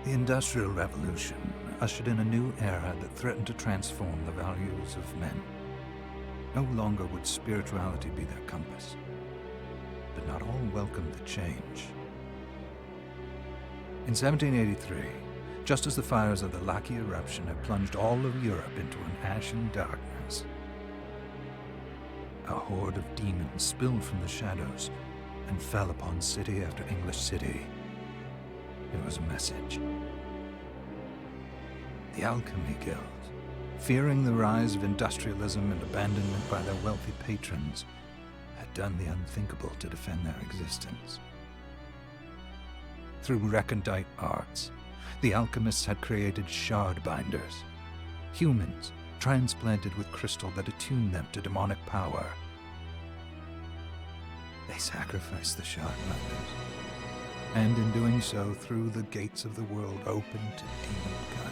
The Industrial Revolution ushered in a new era that threatened to transform the values of men. No longer would spirituality be their compass, but not all welcomed the change. In 1783, just as the fires of the Laki eruption had plunged all of Europe into an ashen darkness, a horde of demons spilled from the shadows and fell upon city after English city. It was a message. The Alchemy Guild, fearing the rise of industrialism and abandonment by their wealthy patrons, had done the unthinkable to defend their existence. Through recondite arts, the alchemists had created shard binders, humans transplanted with crystal that attuned them to demonic power. They sacrificed the shard binders, and in doing so threw the gates of the world open to demonkind.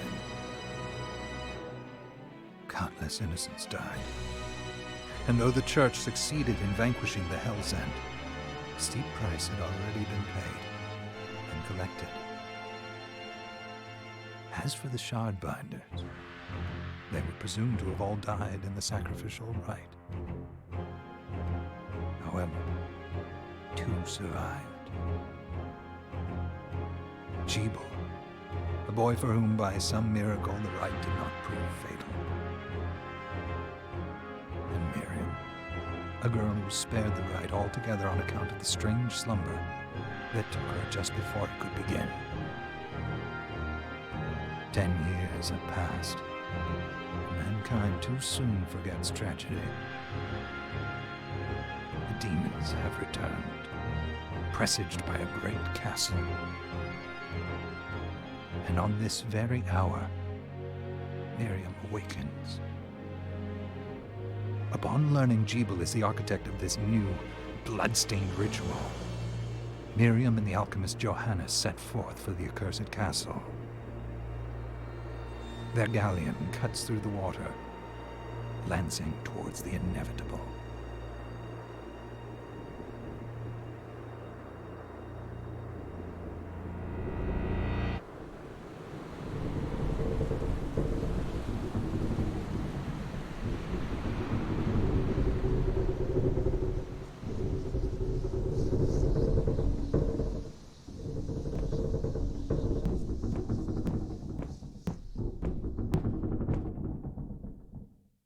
Countless innocents died, and though the Church succeeded in vanquishing the Hell's End, a steep price had already been paid and collected. As for the shard binders, they were presumed to have all died in the sacrificial rite. However, 2 survived. Jebel, a boy for whom by some miracle the rite did not prove fatal. And Miriam, a girl who was spared the rite altogether on account of the strange slumber that took her just before it could begin. 10 years have passed. Mankind too soon forgets tragedy. The demons have returned, presaged by a great castle. And on this very hour, Miriam awakens. Upon learning Jebel is the architect of this new, blood-stained ritual, Miriam and the alchemist Johannes set forth for the accursed castle. Their galleon cuts through the water, lancing towards the inevitable.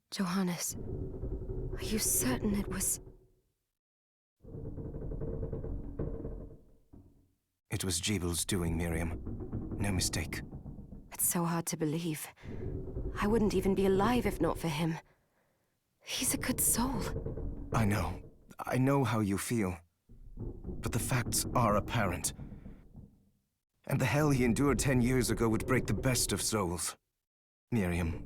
Johannes, are you certain it was... It was Jebel's doing, Miriam. No mistake. It's so hard to believe. I wouldn't even be alive if not for him. He's a good soul. I know. I know how you feel. But the facts are apparent. And the hell he endured 10 years ago would break the best of souls. Miriam,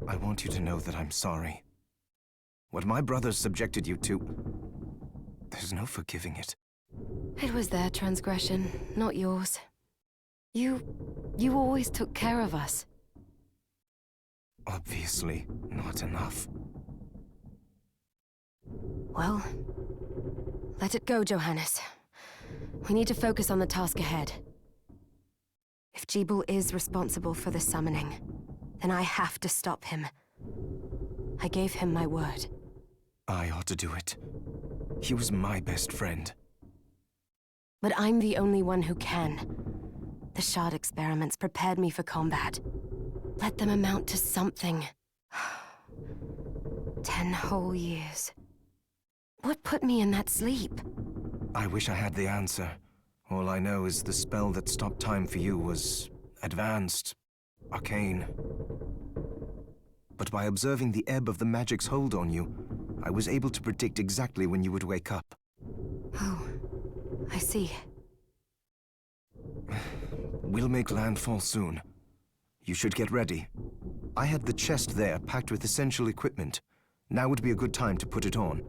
I want you to know that I'm sorry. What my brothers subjected you to, there's no forgiving it. It was their transgression, not yours. You always took care of us. Obviously, not enough. Well, let it go, Johannes. We need to focus on the task ahead. If Jebel is responsible for the summoning, then I have to stop him. I gave him my word. I ought to do it. He was my best friend. But I'm the only one who can. The shard experiments prepared me for combat. Let them amount to something. 10 whole years. What put me in that sleep? I wish I had the answer. All I know is the spell that stopped time for you was advanced, arcane. But by observing the ebb of the magic's hold on you, I was able to predict exactly when you would wake up. Oh, I see. We'll make landfall soon. You should get ready. I had the chest there packed with essential equipment. Now would be a good time to put it on.